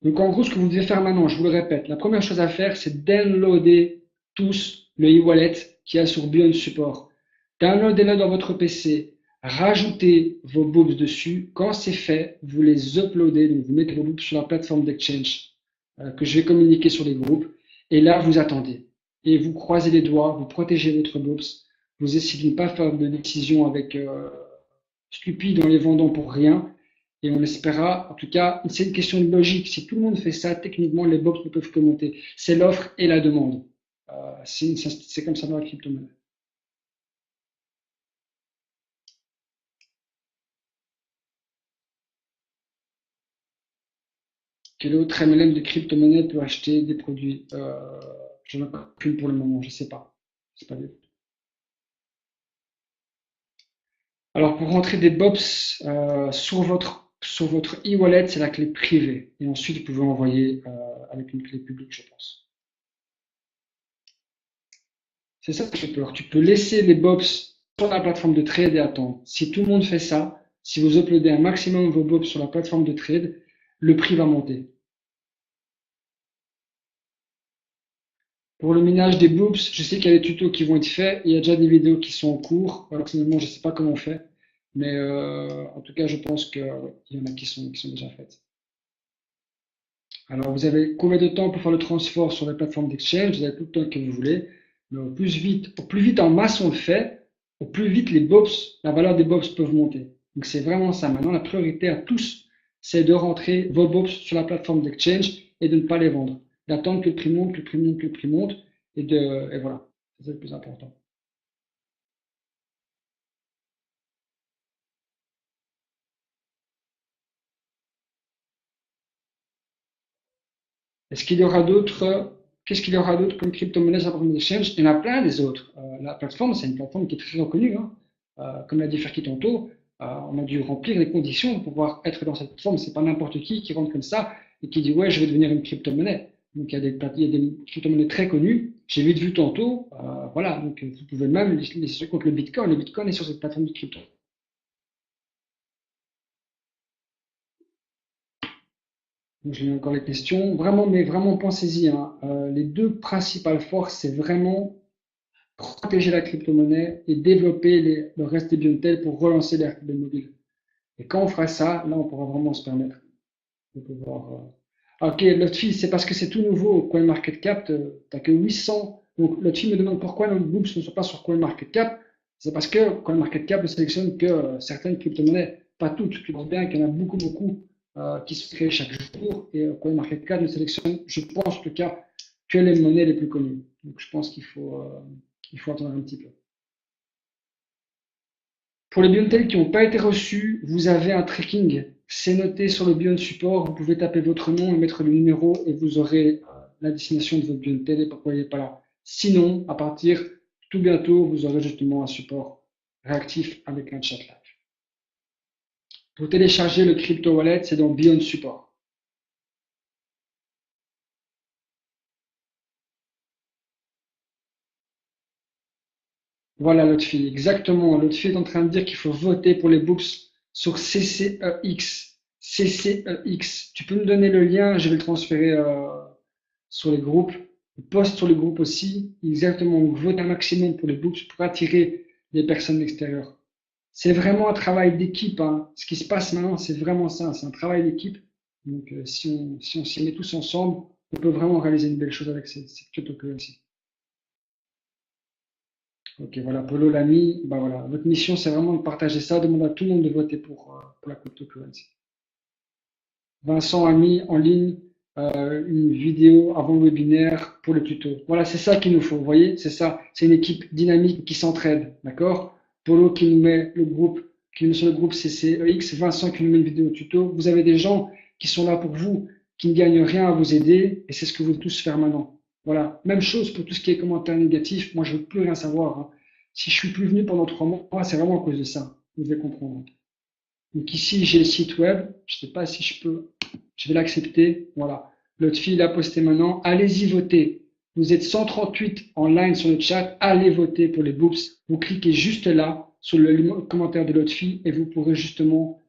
Donc en gros, ce que vous devez faire maintenant, je vous le répète, la première chose à faire, c'est downloader tous le e-wallet qui a sur Beyond Support. Downloadez-le dans votre PC, rajoutez vos boobs dessus. Quand c'est fait, vous les uploadez, donc vous mettez vos boobs sur la plateforme d'exchange que je vais communiquer sur les groupes. Et là, vous attendez. Et vous croisez les doigts, vous protégez votre boobs. Vous essayez de ne pas faire de décision avec stupides en les vendant pour rien. Et on espérera, en tout cas, c'est une question de logique. Si tout le monde fait ça, techniquement, les box ne peuvent que monter. C'est l'offre et la demande. C'est comme ça dans la crypto-monnaie. Quel autre MLM de crypto-monnaie peut acheter des produits? Je n'en ai aucune pour le moment, je ne sais pas. Je sais pas du tout. Alors, pour rentrer des BOPS sur votre e-wallet, c'est la clé privée. Et ensuite, vous pouvez envoyer avec une clé publique, je pense. C'est ça que j'ai peur. Tu peux laisser les BOPS sur la plateforme de trade et attendre. Si tout le monde fait ça, si vous uploadez un maximum vos BOPS sur la plateforme de trade, le prix va monter. Pour le minage des BOPS, je sais qu'il y a des tutos qui vont être faits. Il y a déjà des vidéos qui sont en cours. Personnellement, je ne sais pas comment on fait. Mais en tout cas, je pense qu'il y en a qui sont déjà faites. Alors, vous avez combien de temps pour faire le transfert sur les plateformes d'exchange? Vous avez tout le temps que vous voulez. Mais au plus vite en masse on le fait, au plus vite les BOPS, la valeur des BOPS peuvent monter. Donc, c'est vraiment ça. Maintenant, la priorité à tous, c'est de rentrer vos BOPS sur la plateforme d'exchange et de ne pas les vendre. D'attendre que le prix monte, que le prix monte, que le prix monte. Et voilà. C'est le plus important. Est-ce qu'il y aura d'autres, qu'est-ce qu'il y aura d'autre comme crypto-monnaie sur la plateforme d'exchange? Il y en a plein des autres. La plateforme, c'est une plateforme qui est très reconnue, hein. Comme l'a dit Ferki tantôt, on a dû remplir les conditions pour pouvoir être dans cette plateforme. C'est pas n'importe qui rentre comme ça et qui dit ouais, je vais devenir une crypto-monnaie. Donc il y a des crypto-monnaies très connues. J'ai vite vu tantôt. Voilà, donc vous pouvez même les chercher contre le Bitcoin. Le Bitcoin est sur cette plateforme de crypto. Donc, je lis encore les questions. Vraiment, mais vraiment pensez-y, hein. Les deux principales forces, c'est vraiment protéger la crypto-monnaie et développer le reste des biontels pour relancer les RTB mobiles. Et quand on fera ça, là, on pourra vraiment se permettre de pouvoir. Ok, l'autre fille, c'est parce que c'est tout nouveau au CoinMarketCap, t'as que 800 Donc, l'autre fille me demande pourquoi nos boops ne sont pas sur CoinMarketCap. C'est parce que CoinMarketCap ne sélectionne que certaines crypto-monnaies, pas toutes. Tu vois bien qu'il y en a beaucoup, beaucoup qui sont créées chaque jour. Et CoinMarketCap ne sélectionne, je pense en tout cas, que les monnaies les plus connues. Donc, je pense il faut attendre un petit peu. Pour les Beyond qui n'ont pas été reçus, vous avez un tracking. C'est noté sur le Beyond Support. Vous pouvez taper votre nom et mettre le numéro et vous aurez la destination de votre Beyond et pourquoi il n'est pas là. Sinon, à partir tout bientôt, vous aurez justement un support réactif avec un chat live. Pour télécharger le crypto wallet, c'est dans Beyond Support. Voilà l'autre fille, exactement. L'autre fille est en train de dire qu'il faut voter pour les books sur CCEX. CCEX. Tu peux me donner le lien, je vais le transférer sur les groupes. Poste sur les groupes aussi. Exactement. Vote un maximum pour les books pour attirer les personnes extérieures. C'est vraiment un travail d'équipe. Hein. Ce qui se passe maintenant, c'est vraiment ça. C'est un travail d'équipe. Donc, si on s'y met tous ensemble, on peut vraiment réaliser une belle chose avec cette cryptocurrency. Ok, voilà, Polo l'a mis. Bah voilà, votre mission, c'est vraiment de partager ça. Demande à tout le monde de voter pour la cryptocurrency. Vincent a mis en ligne une vidéo avant le webinaire pour le tuto. Voilà, c'est ça qu'il nous faut. Vous voyez, c'est ça. C'est une équipe dynamique qui s'entraide. D'accord? Polo qui nous met le groupe, qui nous met sur le groupe CCEX. Vincent qui nous met une vidéo tuto. Vous avez des gens qui sont là pour vous, qui ne gagnent rien à vous aider. Et c'est ce que vous devez tous faire maintenant. Voilà. Même chose pour tout ce qui est commentaires négatifs. Moi, je ne veux plus rien savoir. Hein. Si je suis plus venu pendant 3 mois, c'est vraiment à cause de ça. Vous devez comprendre. Donc ici, j'ai le site web. Je ne sais pas si je peux. Je vais l'accepter. Voilà. L'autre fille l'a posté maintenant. Allez-y voter. Vous êtes 138 en ligne sur le chat. Allez voter pour les boops. Vous cliquez juste là sur le commentaire de l'autre fille et vous pourrez justement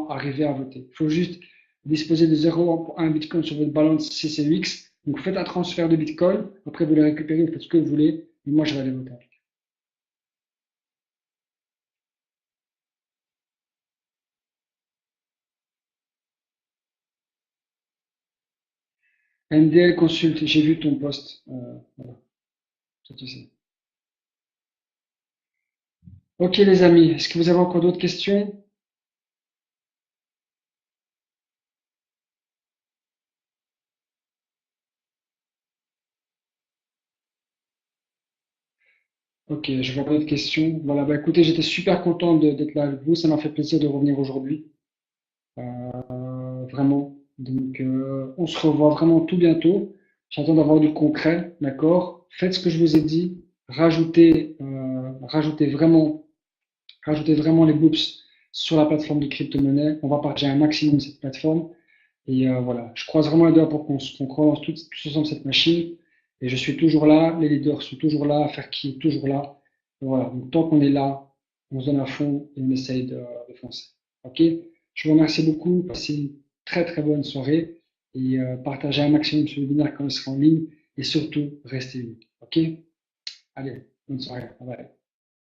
arriver à voter. Il faut juste disposer de 0,1 Bitcoin sur votre balance CCUX. Donc faites un transfert de Bitcoin. Après, vous les récupérez, vous faites ce que vous voulez. Et moi, je vais aller voter. MDL consulte, j'ai vu ton post. Voilà, ça tu sais. Ok les amis, est-ce que vous avez encore d'autres questions? Ok, je vois pas d'autres questions. Voilà, bah écoutez, j'étais super content d'être là avec vous. Ça m'a fait plaisir de revenir aujourd'hui. Vraiment. Donc, on se revoit vraiment tout bientôt. J'attends d'avoir du concret, d'accord? Faites ce que je vous ai dit. Rajoutez vraiment les boops sur la plateforme de crypto-monnaie. On va partager un maximum de cette plateforme. Et voilà, je croise vraiment les doigts pour qu'on relance tous ensemble cette machine. Et je suis toujours là, les leaders sont toujours là, Ferki est toujours là. Et voilà, donc tant qu'on est là, on se donne à fond et on essaye de foncer. Ok? Je vous remercie beaucoup, passez une très très bonne soirée et partagez un maximum ce webinaire quand il sera en ligne et surtout restez unis. Ok? Allez, bonne soirée. Bye bye.